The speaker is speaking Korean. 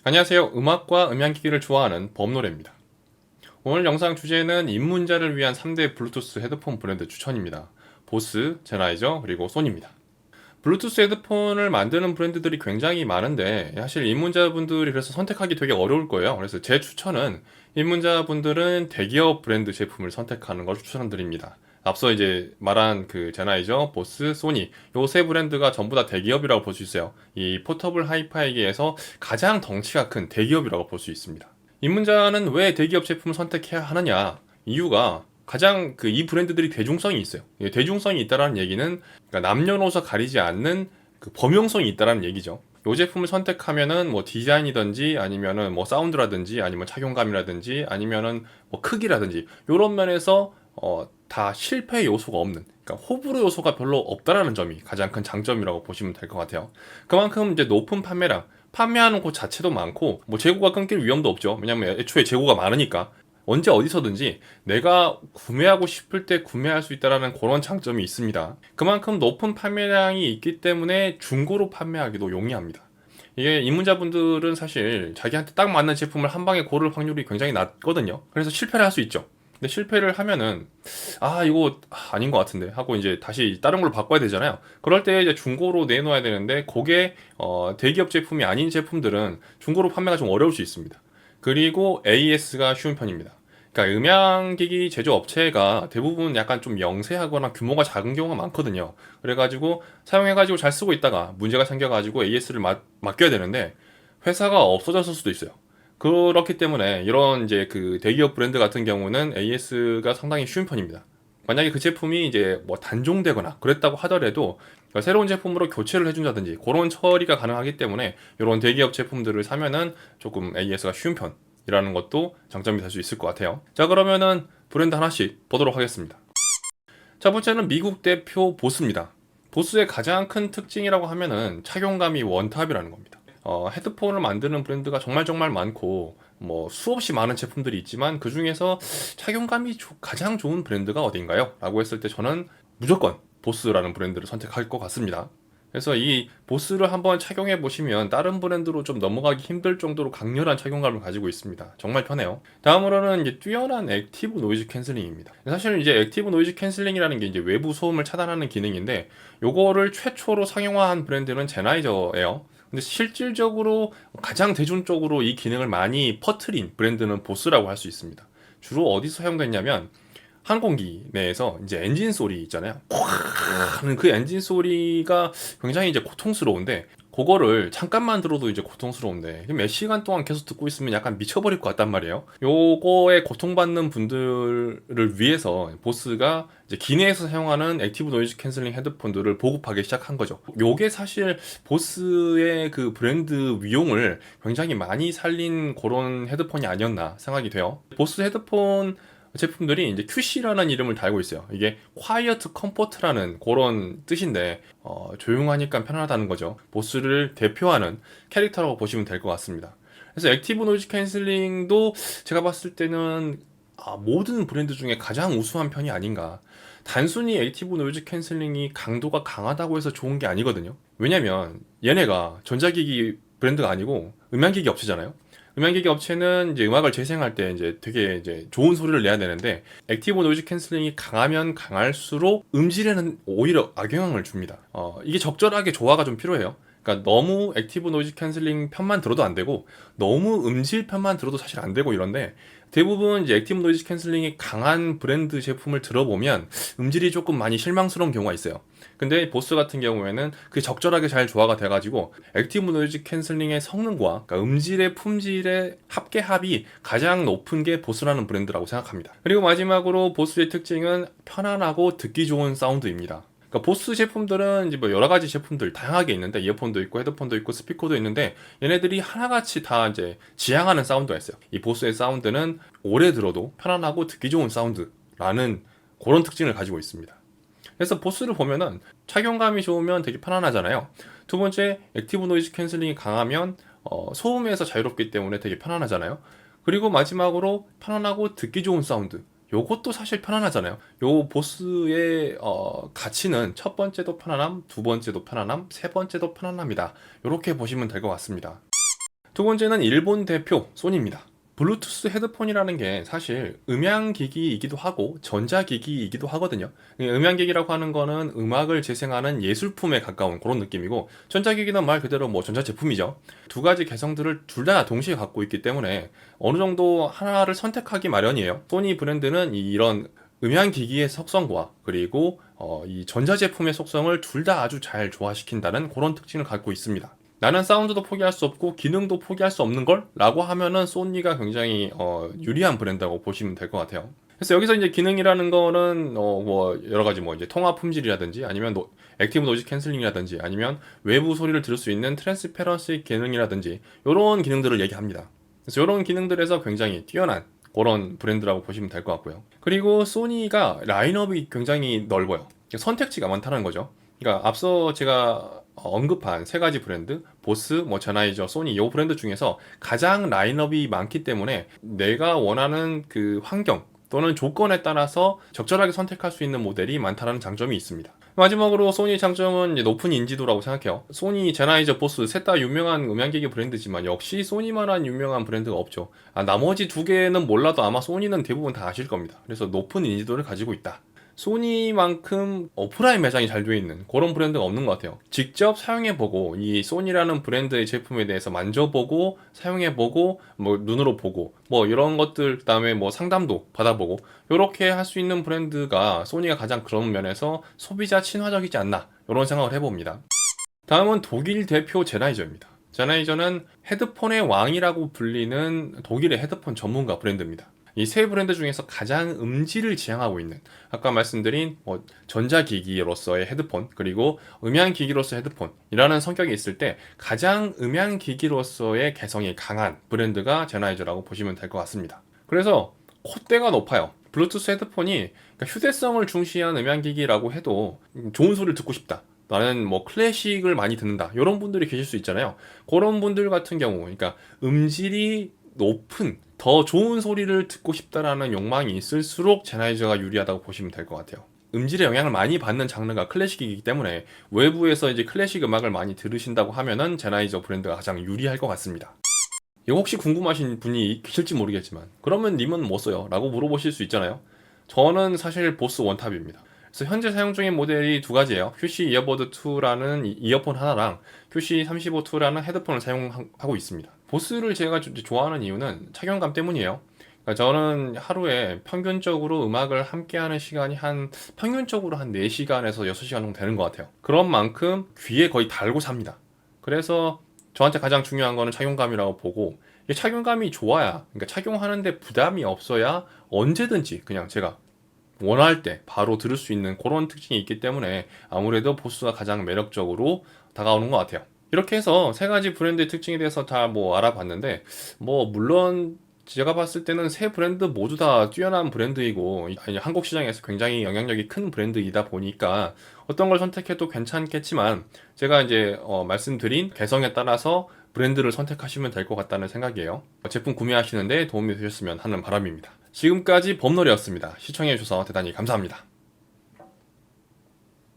안녕하세요. 음악과 음향기기를 좋아하는 범노래입니다. 오늘 영상 주제는 입문자를 위한 3대 블루투스 헤드폰 브랜드 추천입니다. 보스, 제나이저, 그리고 소니입니다. 블루투스 헤드폰을 만드는 브랜드들이 굉장히 많은데 사실 입문자분들이 그래서 선택하기 되게 어려울 거예요. 그래서 제 추천은 입문자분들은 대기업 브랜드 제품을 선택하는 걸 추천드립니다. 앞서 이제 말한 그 제나이저, 보스, 소니 요 세 브랜드가 전부 다 대기업이라고 볼 수 있어요. 이 포터블 하이파이계에서 가장 덩치가 큰 대기업이라고 볼 수 있습니다. 입문자는 왜 대기업 제품을 선택해야 하느냐? 이유가 가장 그 이 브랜드들이 대중성이 있어요. 대중성이 있다라는 얘기는 그러니까 남녀노소 가리지 않는 그 범용성이 있다라는 얘기죠. 이 제품을 선택하면은 뭐 디자인이든지 아니면은 뭐 사운드라든지 아니면 착용감이라든지 아니면은 뭐 크기라든지 이런 면에서 다 실패 요소가 없는, 그러니까 호불호 요소가 별로 없다라는 점이 가장 큰 장점이라고 보시면 될 것 같아요. 그만큼 이제 높은 판매량, 판매하는 곳 자체도 많고 뭐 재고가 끊길 위험도 없죠. 왜냐면 애초에 재고가 많으니까 언제 어디서든지 내가 구매하고 싶을 때 구매할 수 있다라는 그런 장점이 있습니다. 그만큼 높은 판매량이 있기 때문에 중고로 판매하기도 용이합니다. 이게 입문자분들은 사실 자기한테 딱 맞는 제품을 한 방에 고를 확률이 굉장히 낮거든요. 그래서 실패를 할 수 있죠. 근데 실패를 하면은 이거 아닌 것 같은데 하고 이제 다시 다른 걸로 바꿔야 되잖아요. 그럴 때 이제 중고로 내놓아야 되는데 그게 대기업 제품이 아닌 제품들은 중고로 판매가 좀 어려울 수 있습니다. 그리고 AS가 쉬운 편입니다. 그러니까 음향기기 제조업체가 대부분 약간 좀 영세하거나 규모가 작은 경우가 많거든요. 그래가지고 사용해가지고 잘 쓰고 있다가 문제가 생겨가지고 AS를 맡겨야 되는데 회사가 없어졌을 수도 있어요. 그렇기 때문에 이런 이제 그 대기업 브랜드 같은 경우는 AS가 상당히 쉬운 편입니다. 만약에 그 제품이 이제 뭐 단종되거나 그랬다고 하더라도 새로운 제품으로 교체를 해준다든지 그런 처리가 가능하기 때문에 이런 대기업 제품들을 사면은 조금 AS가 쉬운 편이라는 것도 장점이 될 수 있을 것 같아요. 자, 그러면은 브랜드 하나씩 보도록 하겠습니다. 첫 번째는 미국 대표 보스입니다. 보스의 가장 큰 특징이라고 하면은 착용감이 원탑이라는 겁니다. 헤드폰을 만드는 브랜드가 정말 정말 많고 뭐 수없이 많은 제품들이 있지만 그 중에서 착용감이 가장 좋은 브랜드가 어딘가요? 라고 했을 때 저는 무조건 보스라는 브랜드를 선택할 것 같습니다. 그래서 이 보스를 한번 착용해 보시면 다른 브랜드로 좀 넘어가기 힘들 정도로 강렬한 착용감을 가지고 있습니다. 정말 편해요. 다음으로는 이제 뛰어난 액티브 노이즈 캔슬링입니다. 사실 이제 액티브 노이즈 캔슬링이라는 게 이제 외부 소음을 차단하는 기능인데 요거를 최초로 상용화한 브랜드는 제나이저예요. 근데 실질적으로 가장 대중적으로 이 기능을 많이 퍼트린 브랜드는 보스라고 할 수 있습니다. 주로 어디서 사용됐냐면 항공기 내에서 이제 엔진 소리 있잖아요. 콱 하는 그 엔진 소리가 굉장히 이제 고통스러운데 그거를 잠깐만 들어도 이제 고통스러운데 몇 시간 동안 계속 듣고 있으면 약간 미쳐버릴 것 같단 말이에요. 요거에 고통받는 분들을 위해서 보스가 이제 기내에서 사용하는 액티브 노이즈 캔슬링 헤드폰들을 보급하기 시작한 거죠. 요게 사실 보스의 그 브랜드 위용을 굉장히 많이 살린 그런 헤드폰이 아니었나 생각이 돼요. 보스 헤드폰 제품들이 이제 QC라는 이름을 달고 있어요. 이게 Quiet Comfort라는 그런 뜻인데 조용하니까 편하다는 거죠. 보스를 대표하는 캐릭터라고 보시면 될 것 같습니다. 그래서 액티브 노이즈 캔슬링도 제가 봤을 때는 모든 브랜드 중에 가장 우수한 편이 아닌가. 단순히 액티브 노이즈 캔슬링이 강도가 강하다고 해서 좋은 게 아니거든요. 왜냐면 얘네가 전자기기 브랜드가 아니고 음향기기 업체잖아요. 음향기기 업체는 이제 음악을 재생할 때 이제 되게 이제 좋은 소리를 내야 되는데 액티브 노이즈 캔슬링이 강하면 강할수록 음질에는 오히려 악영향을 줍니다. 이게 적절하게 조화가 좀 필요해요. 그러니까 너무 액티브 노이즈 캔슬링 편만 들어도 안 되고 너무 음질 편만 들어도 사실 안 되고 이런데 대부분 이제 액티브 노이즈 캔슬링이 강한 브랜드 제품을 들어보면 음질이 조금 많이 실망스러운 경우가 있어요. 근데 보스 같은 경우에는 그게 적절하게 잘 조화가 돼가지고 액티브 노이즈 캔슬링의 성능과 그러니까 음질의 품질의 합계합이 가장 높은 게 보스라는 브랜드라고 생각합니다. 그리고 마지막으로 보스의 특징은 편안하고 듣기 좋은 사운드입니다. 그러니까 보스 제품들은 이제 뭐 여러 가지 제품들 다양하게 있는데 이어폰도 있고 헤드폰도 있고 스피커도 있는데 얘네들이 하나같이 다 이제 지향하는 사운드가 있어요. 이 보스의 사운드는 오래 들어도 편안하고 듣기 좋은 사운드라는 그런 특징을 가지고 있습니다. 그래서 보스를 보면은 착용감이 좋으면 되게 편안하잖아요. 두 번째, 액티브 노이즈 캔슬링이 강하면 소음에서 자유롭기 때문에 되게 편안하잖아요. 그리고 마지막으로 편안하고 듣기 좋은 사운드. 요것도 사실 편안하잖아요. 요 보스의 가치는 첫 번째도 편안함, 두 번째도 편안함, 세 번째도 편안합니다. 이렇게 보시면 될 것 같습니다. 두 번째는 일본 대표 소니입니다. 블루투스 헤드폰이라는 게 사실 음향기기이기도 하고 전자기기이기도 하거든요. 음향기기라고 하는 거는 음악을 재생하는 예술품에 가까운 그런 느낌이고, 전자기기는 말 그대로 뭐 전자제품이죠. 두 가지 개성들을 둘 다 동시에 갖고 있기 때문에 어느 정도 하나를 선택하기 마련이에요. 소니 브랜드는 이런 음향기기의 속성과 그리고 이 전자제품의 속성을 둘 다 아주 잘 조화시킨다는 그런 특징을 갖고 있습니다. 나는 사운드도 포기할 수 없고 기능도 포기할 수 없는 걸? 라고 하면은 소니가 굉장히 유리한 브랜드라고 보시면 될 것 같아요. 그래서 여기서 이제 기능이라는 거는 뭐 여러 가지 뭐 이제 통화 품질이라든지 아니면 액티브 노이즈 캔슬링이라든지 아니면 외부 소리를 들을 수 있는 트랜스페런시 기능이라든지 이런 기능들을 얘기합니다. 그래서 이런 기능들에서 굉장히 뛰어난 그런 브랜드라고 보시면 될 것 같고요. 그리고 소니가 라인업이 굉장히 넓어요. 선택지가 많다는 거죠. 그러니까 앞서 제가 언급한 세 가지 브랜드, 보스, 뭐 제나이저, 소니 이 브랜드 중에서 가장 라인업이 많기 때문에 내가 원하는 그 환경 또는 조건에 따라서 적절하게 선택할 수 있는 모델이 많다는 장점이 있습니다. 마지막으로 소니 장점은 이제 높은 인지도라고 생각해요. 소니, 제나이저, 보스 셋 다 유명한 음향기기 브랜드지만 역시 소니만한 유명한 브랜드가 없죠. 나머지 두 개는 몰라도 아마 소니는 대부분 다 아실 겁니다. 그래서 높은 인지도를 가지고 있다. 소니만큼 오프라인 매장이 잘 되어 있는 그런 브랜드가 없는 것 같아요. 직접 사용해보고 이 소니라는 브랜드의 제품에 대해서 만져보고 사용해보고 뭐 눈으로 보고 뭐 이런 것들, 그다음에 뭐 상담도 받아보고 이렇게 할 수 있는 브랜드가 소니가 가장 그런 면에서 소비자 친화적이지 않나 이런 생각을 해봅니다. 다음은 독일 대표 제나이저입니다. 제나이저는 헤드폰의 왕이라고 불리는 독일의 헤드폰 전문가 브랜드입니다. 이 세 브랜드 중에서 가장 음질을 지향하고 있는, 아까 말씀드린 전자기기로서의 헤드폰 그리고 음향기기로서의 헤드폰이라는 성격이 있을 때 가장 음향기기로서의 개성이 강한 브랜드가 제나이저라고 보시면 될 것 같습니다. 그래서 콧대가 높아요. 블루투스 헤드폰이 그러니까 휴대성을 중시한 음향기기라고 해도 좋은 소리를 듣고 싶다, 나는 뭐 클래식을 많이 듣는다, 이런 분들이 계실 수 있잖아요. 그런 분들 같은 경우, 그러니까 음질이 높은 더 좋은 소리를 듣고 싶다라는 욕망이 있을수록 제나이저가 유리하다고 보시면 될 것 같아요. 음질에 영향을 많이 받는 장르가 클래식이기 때문에 외부에서 이제 클래식 음악을 많이 들으신다고 하면은 제나이저 브랜드가 가장 유리할 것 같습니다. 이거 혹시 궁금하신 분이 계실지 모르겠지만 그러면 님은 뭐 써요? 라고 물어보실 수 있잖아요. 저는 사실 보스 원탑입니다. 그래서 현재 사용 중인 모델이 두 가지예요. QC 이어버드 2라는 이어폰 하나랑 QC 35 2라는 헤드폰을 사용하고 있습니다. 보스를 제가 좋아하는 이유는 착용감 때문이에요. 그러니까 저는 하루에 평균적으로 음악을 함께하는 시간이 평균적으로 한 4시간에서 6시간 정도 되는 것 같아요. 그런 만큼 귀에 거의 달고 삽니다. 그래서 저한테 가장 중요한 거는 착용감이라고 보고, 이게 착용감이 좋아야, 그러니까 착용하는데 부담이 없어야 언제든지 그냥 제가 원할 때 바로 들을 수 있는 그런 특징이 있기 때문에 아무래도 보스가 가장 매력적으로 다가오는 것 같아요. 이렇게 해서 세 가지 브랜드의 특징에 대해서 다 뭐 알아봤는데, 뭐 물론 제가 봤을 때는 세 브랜드 모두 다 뛰어난 브랜드이고 한국 시장에서 굉장히 영향력이 큰 브랜드이다 보니까 어떤 걸 선택해도 괜찮겠지만, 제가 이제 말씀드린 개성에 따라서 브랜드를 선택하시면 될 것 같다는 생각이에요. 제품 구매하시는데 도움이 되셨으면 하는 바람입니다. 지금까지 범놀이였습니다. 시청해주셔서 대단히 감사합니다.